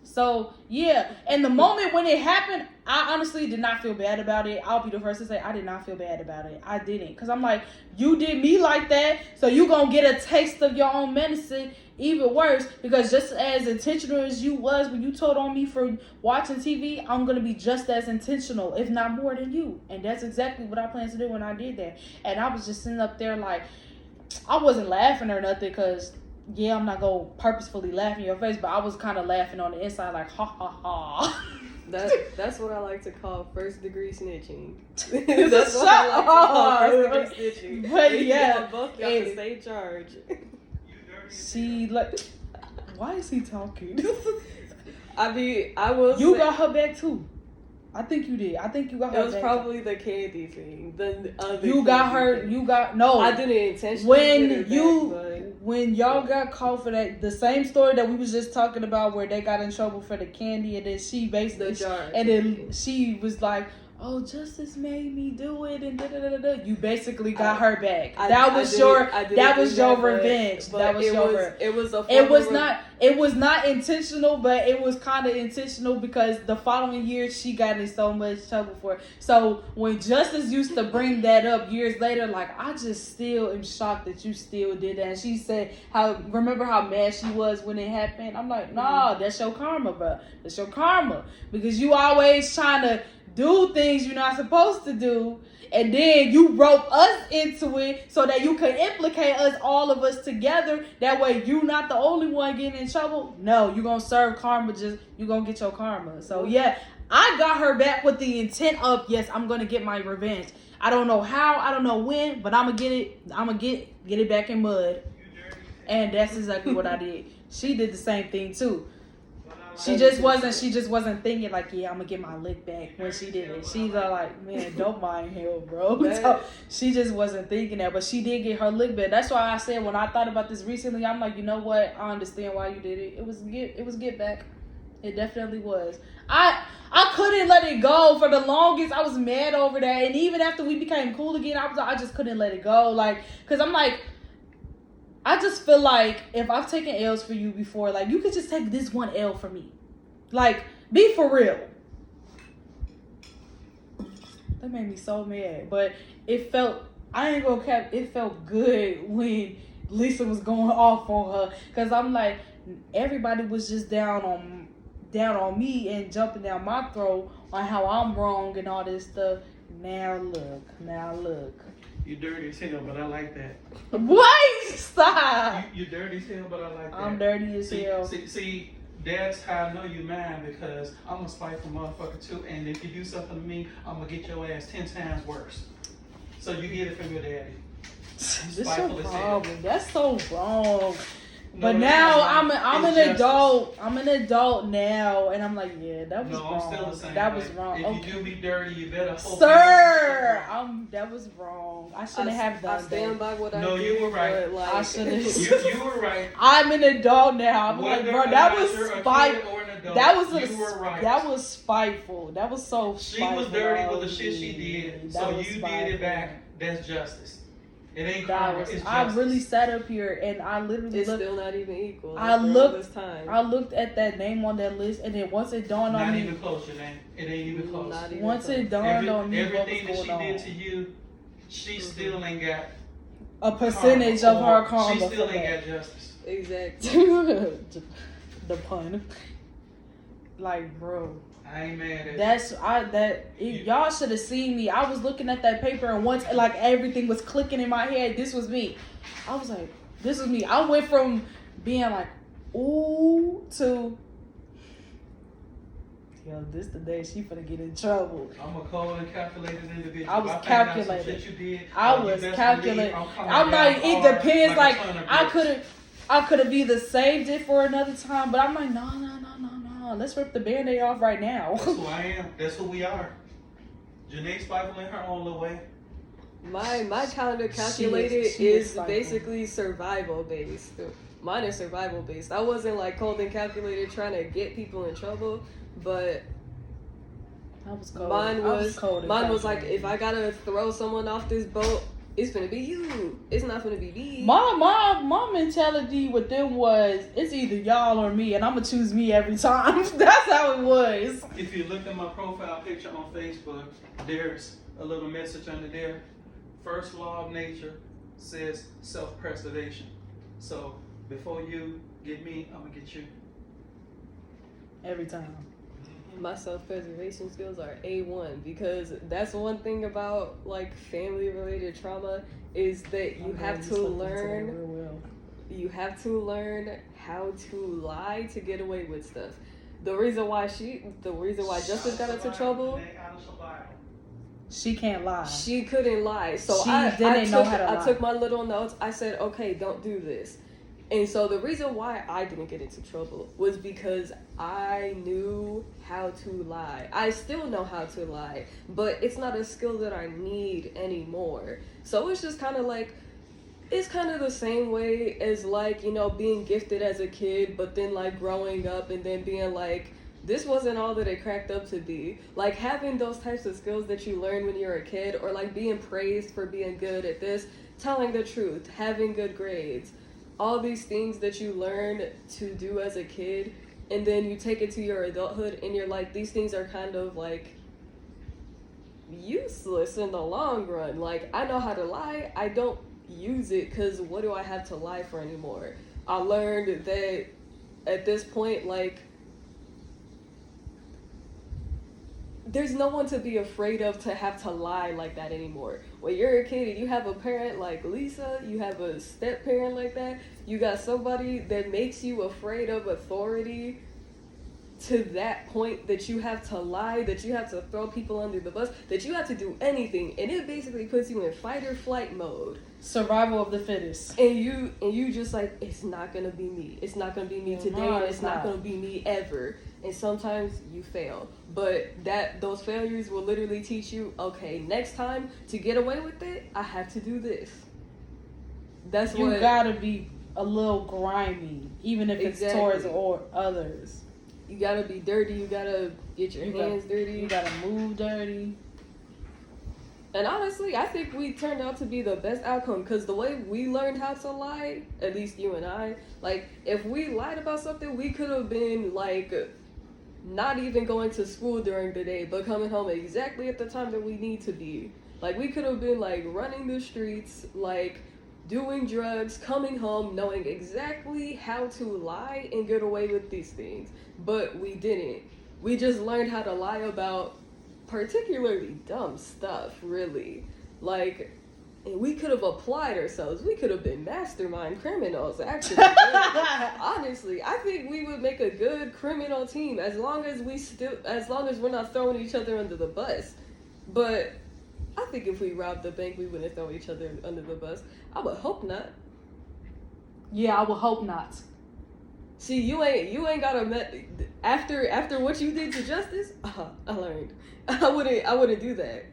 So, yeah. And the moment when it happened, I honestly did not feel bad about it. I'll be the first to say I did not feel bad about it. I didn't. Because I'm like, you did me like that, so you going to get a taste of your own medicine. Even worse, because just as intentional as you was when you told on me for watching TV, I'm going to be just as intentional, if not more than you. And that's exactly what I planned to do when I did that. And I was just sitting up there like, I wasn't laughing or nothing because, yeah, I'm not going to purposefully laugh in your face, but I was kind of laughing on the inside like, ha, ha, ha. That's what I like to call first degree snitching. That's what I like to call first degree snitching. But yeah, both got the same charge. She like, why is he talking? I mean, I will. You got her back too. I think you did. I think you got her back. It was probably the candy thing. The other. You got her. Thing. You got no. I didn't intentionally. When y'all got called for that, the same story that we was just talking about, where they got in trouble for the candy, and then she basically, and then she was like, oh, Justice made me do it, and da da da da. You basically got her back. That was your revenge. That was your. It was not intentional, but it was kind of intentional because the following year she got in so much trouble for it. So when Justice used to bring that up years later, like, I just still am shocked that you still did that. And she said, remember how mad she was when it happened? I'm like, nah, that's your karma, bro. That's your karma, because you always trying to do things you're not supposed to do, and then you rope us into it so that you can implicate us, all of us together. That way you not the only one getting in trouble. No, you're gonna serve karma. You're gonna get your karma. So yeah, I got her back with the intent of, yes, I'm gonna get my revenge. I don't know how, I don't know when, but I'm gonna get it. I'm gonna get it back in mud. And that's exactly what I did. She did the same thing too. She just wasn't thinking like, yeah, I'm gonna get my lick back when she did it. She's like, man, don't mind him, bro. So she just wasn't thinking that, but she did get her lick back. That's why I said, when I thought about this recently, I'm like, you know what? I understand why you did it. It was get back. It definitely was. I couldn't let it go for the longest. I was mad over that, and even after we became cool again, I just couldn't let it go. Like, cause I'm like, I just feel like if I've taken L's for you before, like, you could just take this one L for me. Like, be for real. That made me so mad. But it felt, I ain't gonna cap, it felt good when Lisa was going off on her. Because I'm like, everybody was just down on me and jumping down my throat on how I'm wrong and all this stuff. Now look. You dirty as hell, but I like that. What? Stop. You dirty as hell, but I like that. I'm dirty as hell. See, That's how I know you mine, because I'm a spiteful motherfucker too. And if you do something to me, I'm gonna get your ass 10 times worse. So you get it from your daddy. This your Spiteful as hell. problem. That's so wrong. No, But it's now not. I'm It's an justice. adult. I'm an adult now, and I'm like, yeah, that was No, wrong. I'm still the same. That way. was wrong. If Okay. you do me dirty, you better hope. Sir, that was wrong. I shouldn't have done I stand that. by what I No, did. you were right. But, like, I shouldn't. You were right. I'm an adult now. I'm Whether like, bro, or that not was you're a kid spiteful. or an adult, That was you were right. That was spiteful. That was so She spiteful. was dirty with the of shit she me. did, That so was you did spiteful. it back. That's justice. It ain't That karma. was, It's I justice. really sat up here and I literally it's looked. still not even equal. I after all looked- this time. I looked at that name on that list, and then once it dawned on Not me, even close, Jzhane. It ain't even close. Not even once close. it dawned on me what was Everything that she going did on, to you, she still ain't got a percentage karma, of her or karma. She still for ain't that. got justice. Exactly. The pun. Like, bro. I ain't mad at Y'all should have seen me. I was looking at that paper, and once like everything was clicking in my head, this was me. I was like, this is me. I went from being like, ooh, to yo, this the day she finna get in trouble. I'm a cold and calculated individual. I was If find out some calculated. shit you did, I you was best calculating. believe I'm I'm like, coming it down depends. hard Like, a ton of I bricks. could have either saved it for another time, but I'm like, no. Let's rip the Band-Aid off right now. That's who I am. That's who we are. Janae's spiteful in her own little way. My calendar calculated she is is spiteful. basically survival based. Mine is survival based. I wasn't like cold and calculated trying to get people in trouble, but I was cold. mine and was like, calculated. if I gotta throw someone off this boat, it's gonna be you. It's not gonna be me. My mentality with them was, it's either y'all or me, and I'm gonna choose me every time. That's how it was. If you look at my profile picture on Facebook, there's a little message under there. First law of nature says self-preservation. So before you get me, I'm gonna get you. Every time. My self-preservation skills are A1 because that's one thing about like family-related trauma is that you have to learn. You have to learn how to lie to get away with stuff. The reason why Justice got into trouble, She can't lie. she couldn't lie. So She I didn't know how to I lie. took my little notes. I said, okay, don't do this. And so the reason why I didn't get into trouble was because I knew how to lie. I still know how to lie, but it's not a skill that I need anymore. So it's just kind of like, it's kind of the same way as like, you know, being gifted as a kid, but then like growing up and then being like, this wasn't all that it cracked up to be. Like having those types of skills that you learn when you're a kid, or like being praised for being good at this, telling the truth, having good grades, all these things that you learn to do as a kid, and then you take it to your adulthood and you're like, these things are kind of like useless in the long run. Like, I know how to lie, I don't use it because what do I have to lie for anymore? I learned that at this point, like, there's no one to be afraid of to have to lie like that anymore. When you're a kid and you have a parent like Lisa, you have a step parent like that, you got somebody that makes you afraid of authority to that point that you have to lie, that you have to throw people under the bus, that you have to do anything, and it basically puts you in fight or flight mode. Survival of the fittest. And you just like, it's not gonna be me. It's not gonna be me today, No, and it's it's not not. gonna be me ever. And sometimes you fail, but those failures will literally teach you, okay, next time to get away with it, I have to do this. That's You what gotta be a little grimy, even if it's Exactly. towards or others. you gotta be dirty. You gotta get your hands dirty. You gotta move dirty. And honestly, I think we turned out to be the best outcome because the way we learned how to lie, at least you and I, like, if we lied about something, we could have been, like, not even going to school during the day, but coming home exactly at the time that we need to be. Like, we could have been, like, running the streets, like, doing drugs, coming home, knowing exactly how to lie and get away with these things. But we didn't. We just learned how to lie about particularly dumb stuff, really. Like, And we could have applied ourselves. We could have been mastermind criminals, actually. Honestly, I think we would make a good criminal team as long as we're not throwing each other under the bus. But I think if we robbed the bank, we wouldn't throw each other under the bus. I would hope not. Yeah, I would hope not. See, you ain't gotta after what you did to Justice. I learned. I wouldn't do that.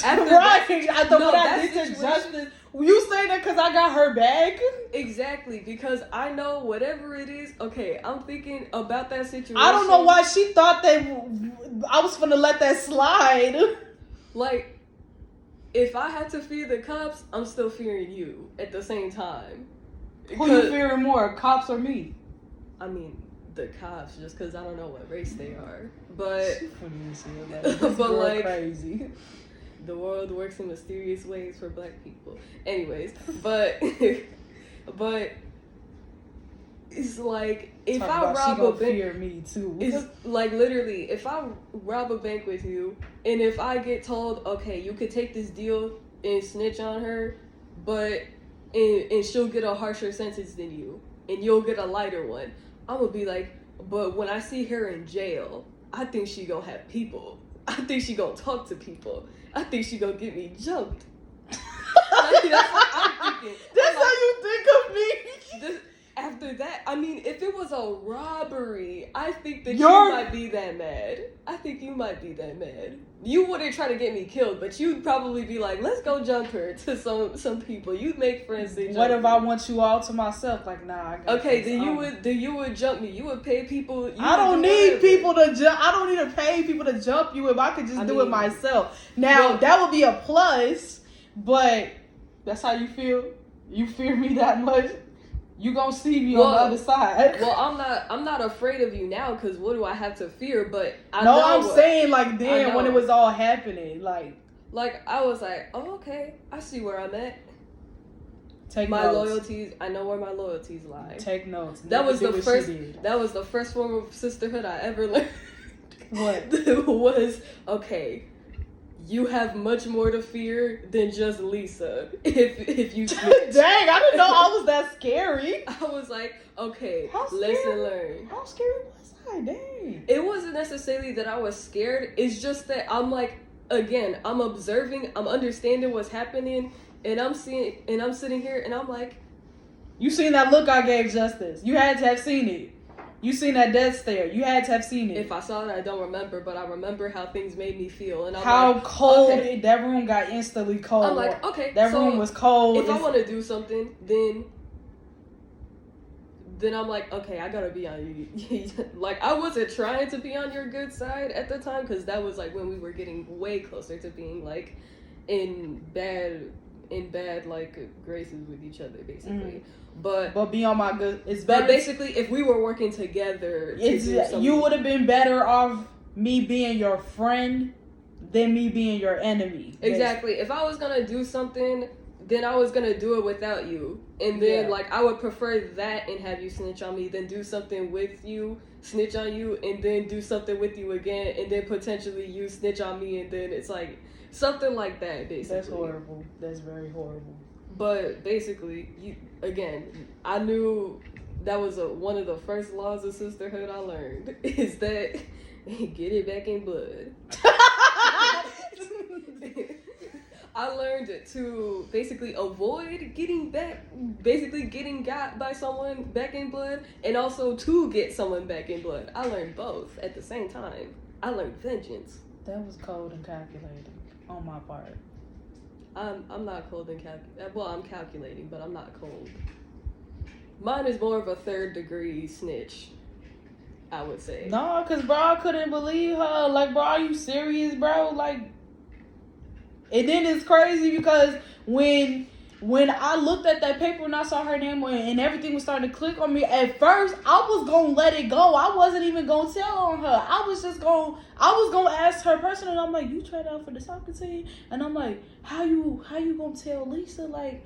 After what I did to Justice. You say that because I got her back? Exactly, because I know whatever it is. Okay, I'm thinking about that situation. I don't know why she thought that I was gonna let that slide. Like, if I had to fear the cops, I'm still fearing you at the same time. Who you fearing more, cops or me? I mean, the cops, just because I don't know what race they are. But, but like, crazy. The world works in mysterious ways for black people. Anyways, but it's like, if I rob a bank, fear me too. It's like, literally, if I rob a bank with you, and if I get told, okay, you could take this deal and snitch on her, but and she'll get a harsher sentence than you, and you'll get a lighter one, I'm gonna be like, but when I see her in jail, I think she gonna have people. I think she gonna talk to people. I think she gonna get me jumped. That's what I'm thinking. That's how you think of me. After that, I mean, if it was a robbery, I think that you might be that mad. I think you might be that mad. You wouldn't try to get me killed, but you'd probably be like, let's go jump her to some people. You'd make friends. What if I want you all to myself? Like, nah, I got okay, then you would jump me. You would pay people. I don't need people to jump. I don't need to pay people to jump you if I could just do it myself. Now, that would be a plus, but that's how you feel? You fear me that much? You gonna see me on the other side. Well, I'm not afraid of you now, because what do I have to fear? But I'm saying, like, then when it was all happening, like I was like, oh, okay, I see where I'm at. Take my notes. Loyalties. I know where my loyalties lie. Take notes. That was the first. That was the first form of sisterhood I ever learned. What? Was okay. You have much more to fear than just Lisa. If you dang, I didn't know I was that scary. I was like, okay, lesson learned. How scary was I? Dang. It wasn't necessarily that I was scared. It's just that I'm like, again, I'm observing, I'm understanding what's happening, and I'm sitting here, and I'm like, you seen that look I gave Justice? You had to have seen it. You seen that death stare. You had to have seen it. If I saw it, I don't remember, but I remember how things made me feel. And I'm how like, cold okay. That room got instantly cold. I'm like, okay. That room was cold. If I want to do something, then I'm like, okay, I gotta be on you. Like, I wasn't trying to be on your good side at the time, because that was like when we were getting way closer to being like in bad like graces with each other, basically. But be on my good. It's better. But basically, if we were working together, you would have been better off me being your friend than me being your enemy. Exactly. If I was gonna do something, then I was gonna do it without you, and then like I would prefer that and have you snitch on me than do something with you, snitch on you, and then do something with you again, and then potentially you snitch on me, and then it's like something like that. Basically, that's horrible. That's very horrible. But basically, I knew that was one of the first laws of sisterhood I learned, is that get it back in blood. I learned to basically avoid getting got by someone back in blood, and also to get someone back in blood. I learned both at the same time. I learned vengeance. That was cold and calculating on my part. I'm not cold and calculating. Well, I'm calculating, but I'm not cold. Mine is more of a 3rd degree snitch, I would say. No, because, bro, I couldn't believe her. Like, bro, are you serious, bro? Like, and then it's crazy because when I looked at that paper and I saw her name and everything was starting to click on me, at first, I was going to let it go. I wasn't even going to tell on her. I was going to ask her personally. And I'm like, you tried out for the soccer team? And I'm like, how you going to tell Lisa? Like,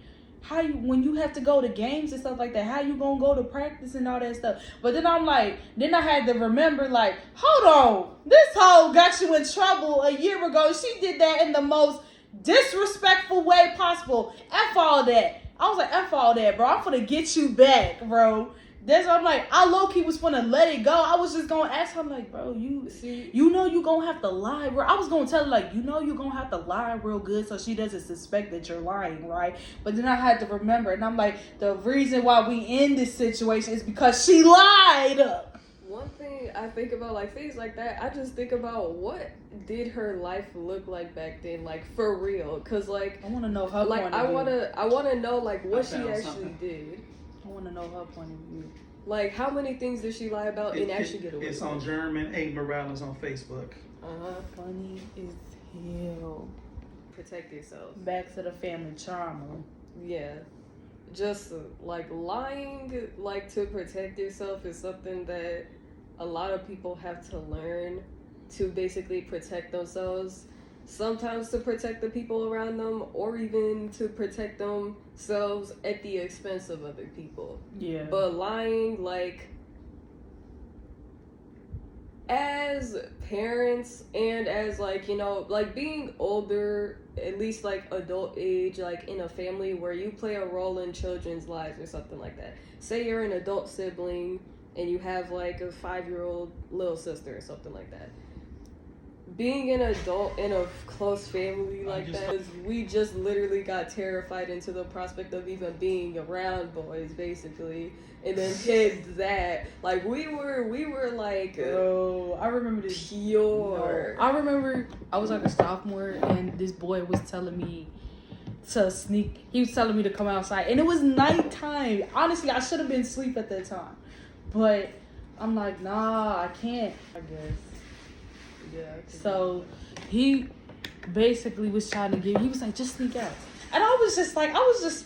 when you have to go to games and stuff like that, how you going to go to practice and all that stuff? But then I'm like, then I had to remember, like, hold on. This hoe got you in trouble a year ago. She did that in the most disrespectful way possible. F all that. I was like, F all that, bro. I'm finna get you back, bro. That's what I'm like. I low-key was finna let it go. I was just gonna ask her, like, bro, you know you gonna have to lie, bro. I was gonna tell her, like, you know you gonna have to lie real good so she doesn't suspect that you're lying, right? But then I had to remember, and I'm like, the reason why we in this situation is because she lied. One thing I think about, like, things like that, I just think about what did her life look like back then, like, for real. Because, like, I want to know her like, point of view. I want to know, like, what she actually something. did. I want to know her point of view. Like, how many things did she lie about and actually get away It's with? on German A. Morales on Facebook. Funny as hell. Protect yourself. Back to the family trauma. Yeah. Just, like, lying, like, to protect yourself is something that a lot of people have to learn to basically protect themselves. Sometimes to protect the people around them, or even to protect themselves at the expense of other people. Yeah. But lying, like, as parents and as, like, you know, like, being older, at least, like, adult age, like, in a family where you play a role in children's lives or something like that. Say you're an adult sibling and you have, like, a 5-year-old little sister or something like that. Being an adult in a close family like that, we just literally got terrified into the prospect of even being around boys, basically. And then kids that, like, we were like, oh, I remember this. Pure. I remember I was like a sophomore and this boy was telling me to sneak. He was telling me to come outside and it was nighttime. Honestly, I should have been asleep at that time. But I'm like, nah, I can't, I guess. Yeah. So he basically was trying to he was like, just sneak out. And I was just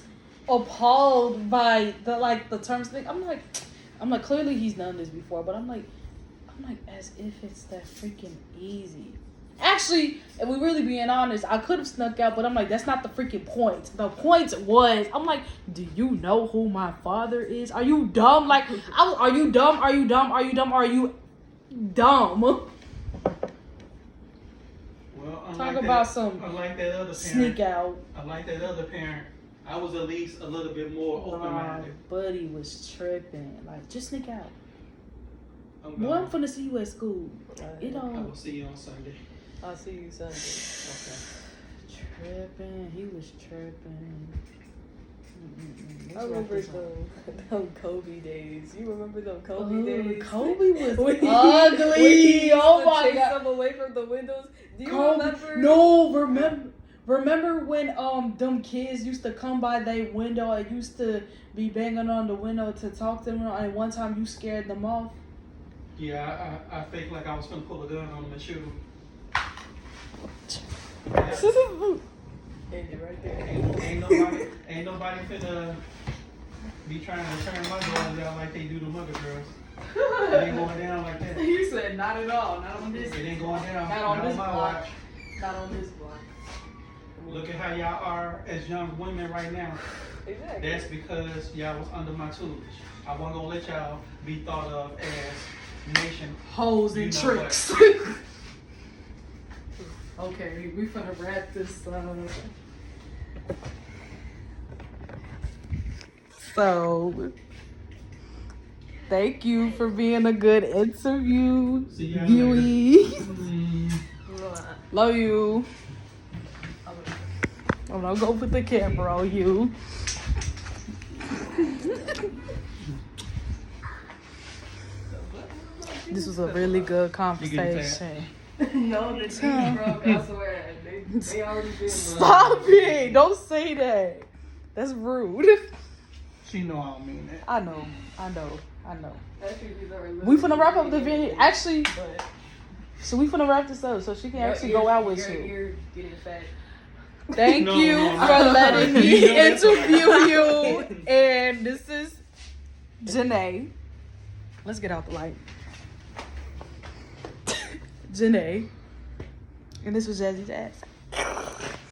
appalled by the terms thing. I'm like, clearly he's done this before, but I'm like, as if it's that freaking easy. Actually, if we're really being honest, I could have snuck out, but I'm like, that's not the freaking point. The point was, I'm like, do you know who my father is? Are you dumb? Like, are you dumb? Are you dumb? Are you dumb? Are you dumb? Well, Talk about some unlike that other parent, sneak out. Unlike that other parent, I was at least a little bit more open-minded. Buddy was tripping. Like, just sneak out. I'm Boy, I'm finna see you at school. Right. It I don't. will see you on Sunday. I'll see you Sunday. Okay. Tripping. He was tripping. I remember them Kobe days. You remember them Kobe days? Kobe was When he ugly. Oh my chase god. them away from the windows. Do you Kobe. remember? No, remember when them kids used to come by their window and used to be banging on the window to talk to them, and one time you scared them off? Yeah, I faked like I was gonna pull a gun on them and shoot them. Ended right there. Ain't nobody finna be trying to turn my girls out like they do the other girls. It ain't going down like that. You said not at all. Not on this. It ain't going down. Not on this my block. watch. Not on this block. Look at how y'all are as young women right now. Exactly. That's because y'all was under my tutelage. I wasn't gonna let y'all be thought of as nation Hoes you and know tricks. Okay, we finna wrap this up. So, thank you for being a good interview, See y'all Huey. Love you. I'm gonna go put the camera on you. This was a really good conversation. No, the team broke. I swear. They already been. Stop it! Don't say that. That's rude. She know I don't mean that. I know. Actually, these are We finna wrap up the video. Actually, But so we finna wrap this up so she can actually go out with you. You're getting fat. Thank No, you no, for no. letting me You know interview you. And this is Jzhane. Let's get out the light. Jzhane. And this was Jazzy's ass.